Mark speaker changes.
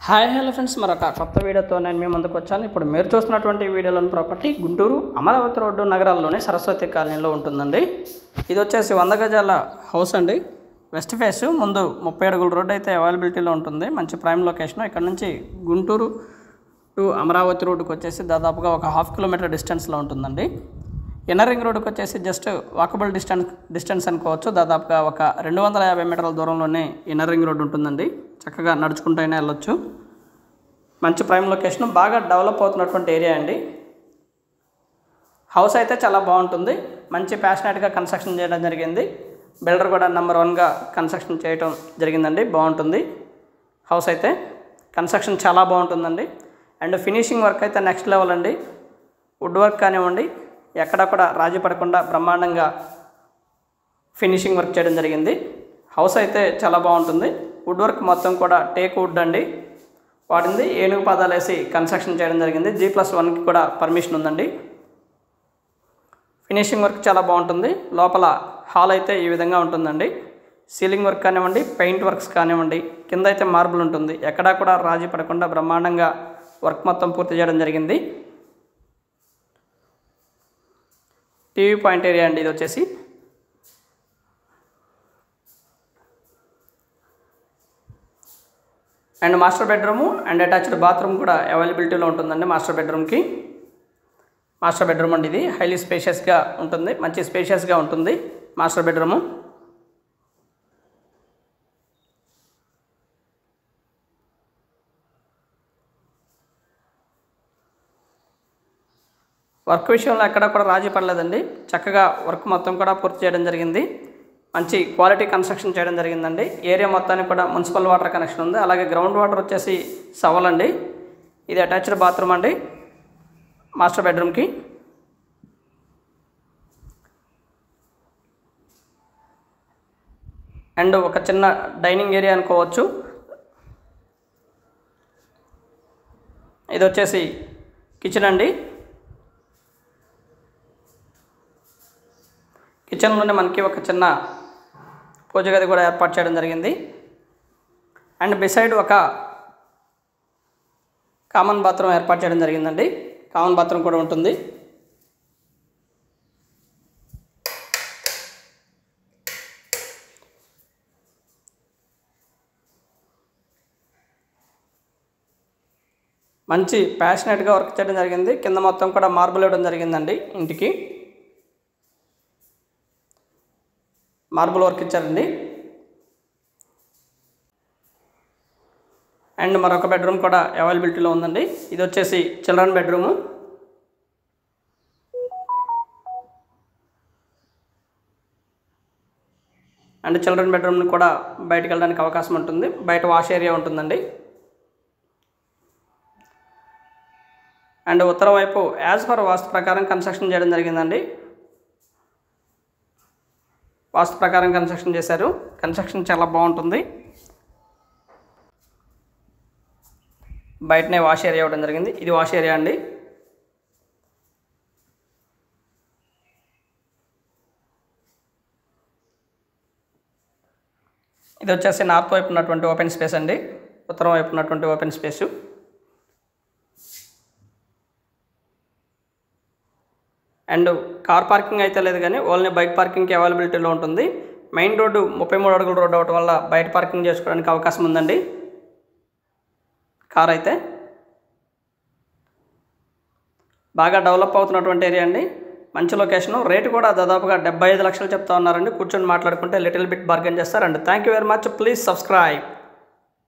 Speaker 1: Hi hello friends, మరొక కొత్త వీడియోతో నేను మీ ముందుకు వచ్చాను. ఇప్పుడు మీరు చూస్తున్నటువంటి వీడియోలోని ప్రాపర్టీ గుంటూరు అమరావతి రోడ్డు నగరాల్లోని సరస్వతి కాలనీలో ఉంటుందండి. ఇది వచ్చేసి 100 గజాల హౌస్ అండి. వెస్ట్ ఫేస్ ముందు 30 అడుగుల రోడ్డు అయితే అవైలబిలిటీలో ఉంటుంది. మంచి ప్రైమ్ లొకేషన్. ఇక్కడ నుంచి గుంటూరు టు అమరావతి రోడ్డుకి వచ్చేసి దాదాపుగా ఒక 1/2 కిలోమీటర్ డిస్టెన్స్లో ఉంటుందండి. ఇన్నర్ రింగ్ రోడ్డుకి వచ్చేసి జస్ట్ వాకబుల్ డిస్టెన్స్ అనుకోవచ్చు. దాదాపుగా ఒక 250 మీటర్ల దూరంలోనే ఇన్నర్ రింగ్ రోడ్డు ఉంటుందండి. చక్కగా నడుచుకుంటూ అయినా వెళ్ళొచ్చు. మంచి ప్రైమ్ లొకేషన్, బాగా డెవలప్ అవుతున్నటువంటి ఏరియా అండి. హౌస్ అయితే చాలా బాగుంటుంది. మంచి ప్యాషనేట్గా కన్స్ట్రక్షన్ చేయడం జరిగింది. బిల్డర్ కూడా నెంబర్ 1గా కన్స్ట్రక్షన్ చేయడం జరిగిందండి. బాగుంటుంది హౌస్ అయితే. కన్స్ట్రక్షన్ చాలా బాగుంటుందండి. అండ్ ఫినిషింగ్ వర్క్ అయితే నెక్స్ట్ లెవెల్ అండి. వుడ్ వర్క్ కానివ్వండి, ఎక్కడ కూడా రాజీ పడకుండా బ్రహ్మాండంగా ఫినిషింగ్ వర్క్ చేయడం జరిగింది. హౌస్ అయితే చాలా బాగుంటుంది. వుడ్ వర్క్ మొత్తం కూడా టేక్ వుడ్ అండి వాడింది. ఏనుగు పాదాలు వేసి కన్స్ట్రక్షన్ చేయడం జరిగింది. G+1కి కూడా పర్మిషన్ ఉందండి. ఫినిషింగ్ వర్క్ చాలా బాగుంటుంది. లోపల హాల్ అయితే ఈ విధంగా ఉంటుందండి. సీలింగ్ వర్క్ కానివ్వండి, పెయింట్ వర్క్స్ కానివ్వండి, కింద అయితే మార్బుల్ ఉంటుంది. ఎక్కడా కూడా రాజీ పడకుండా బ్రహ్మాండంగా వర్క్ మొత్తం పూర్తి చేయడం జరిగింది. టీవీ పాయింట్ ఏరియా అండి ఇది వచ్చేసి. And master bedroom and attached bathroom కూడా అవైలబిలిటీలో ఉంటుందండి. మాస్టర్ బెడ్రూమ్ అండి ఇది. హైలీ స్పేషియస్గా ఉంటుంది. మంచి స్పేషియస్గా ఉంటుంది మాస్టర్ బెడ్రూము. వర్క్ విషయంలో ఎక్కడ కూడా రాజీ పడలేదండి. చక్కగా వర్క్ మొత్తం కూడా పూర్తి చేయడం జరిగింది. మంచి క్వాలిటీ కన్స్ట్రక్షన్ చేయడం జరిగిందండి. ఏరియా మొత్తానికి కూడా మున్సిపల్ వాటర్ కనెక్షన్ ఉంది. అలాగే గ్రౌండ్ వాటర్ వచ్చేసి సవలండి. ఇది అటాచ్డ్ బాత్రూమ్ అండి మాస్టర్ బెడ్రూమ్కి. అండ్ ఒక చిన్న డైనింగ్ ఏరియా అనుకోవచ్చు. ఇది వచ్చేసి కిచెన్ అండి. కిచెన్లోనే మనకి ఒక చిన్న పూజ గది కూడా ఏర్పాటు చేయడం జరిగింది. అండ్ బిసైడ్ ఒక కామన్ బాత్రూమ్ ఏర్పాటు చేయడం జరిగిందండి. కామన్ బాత్రూమ్ కూడా ఉంటుంది. మంచి ప్యాషనేట్గా వర్క్ చేయడం జరిగింది. కింద మొత్తం కూడా మార్బుల్ ఇవ్వడం జరిగిందండి. ఇంటికి మార్బుల్ వర్క్ ఇచ్చారండి. అండ్ మరొక బెడ్రూమ్ కూడా అవైలబిలిటీలో ఉందండి. ఇది వచ్చేసి చిల్డ్రన్ బెడ్రూము. అండ్ చిల్డ్రన్ బెడ్రూమ్ని కూడా బయటకు వెళ్ళడానికి అవకాశం ఉంటుంది. బయట వాష్ ఏరియా ఉంటుందండి. అండ్ ఉత్తరం వైపు యాజ్ పర్ వాస్తు ప్రకారం కన్స్ట్రక్షన్ చేయడం జరిగిందండి. వాస్తు ప్రకారం కన్స్ట్రక్షన్ చేశారు. కన్స్ట్రక్షన్ చాలా బాగుంటుంది. బయటనే వాష్ ఏరియా ఇవ్వడం జరిగింది. ఇది వాష్ ఏరియా అండి. ఇది వచ్చేసి నార్త్ వైపు ఉన్నటువంటి ఓపెన్ స్పేస్ అండి. ఉత్తరం వైపు ఉన్నటువంటి open space. And car parking అయితే లేదు, కానీ ఓన్లీ బైక్ పార్కింగ్కి అవైలబిలిటీలో ఉంటుంది. మెయిన్ రోడ్డు 33 అడుగుల రోడ్డు అవడం వల్ల బయట పార్కింగ్ చేసుకోవడానికి అవకాశం ఉందండి. కార్ అయితే బాగా డెవలప్ అవుతున్నటువంటి ఏరియా అండి. మంచి లొకేషను. రేటు కూడా దాదాపుగా 75 లక్షలు చెప్తా ఉన్నారండి. కూర్చొని మాట్లాడుకుంటే లిటిల్ బిట్ బార్గెన్ చేస్తారు. And thank you very much. Please subscribe.